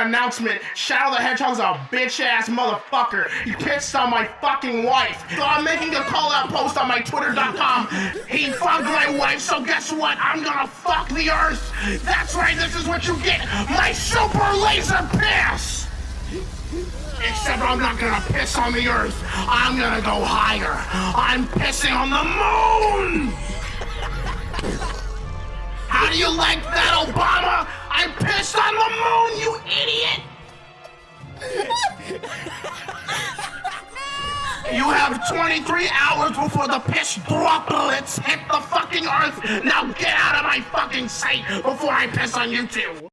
announcement. Shadow the Hedgehog's a bitch-ass motherfucker. He pissed on my fucking wife. So I'm making a call-out post on my Twitter.com. He fucked my wife, so guess what? I'm gonna fuck the earth. That's right, this is what you get. My super laser piss! Except I'm not gonna piss on the earth. I'm gonna go higher. I'm pissing on the moon! How do you like that, Obama? I pissed on the moon, you idiot! You have 23 hours before the piss droplets hit the fucking earth. Now get out of my fucking sight before I piss on you too.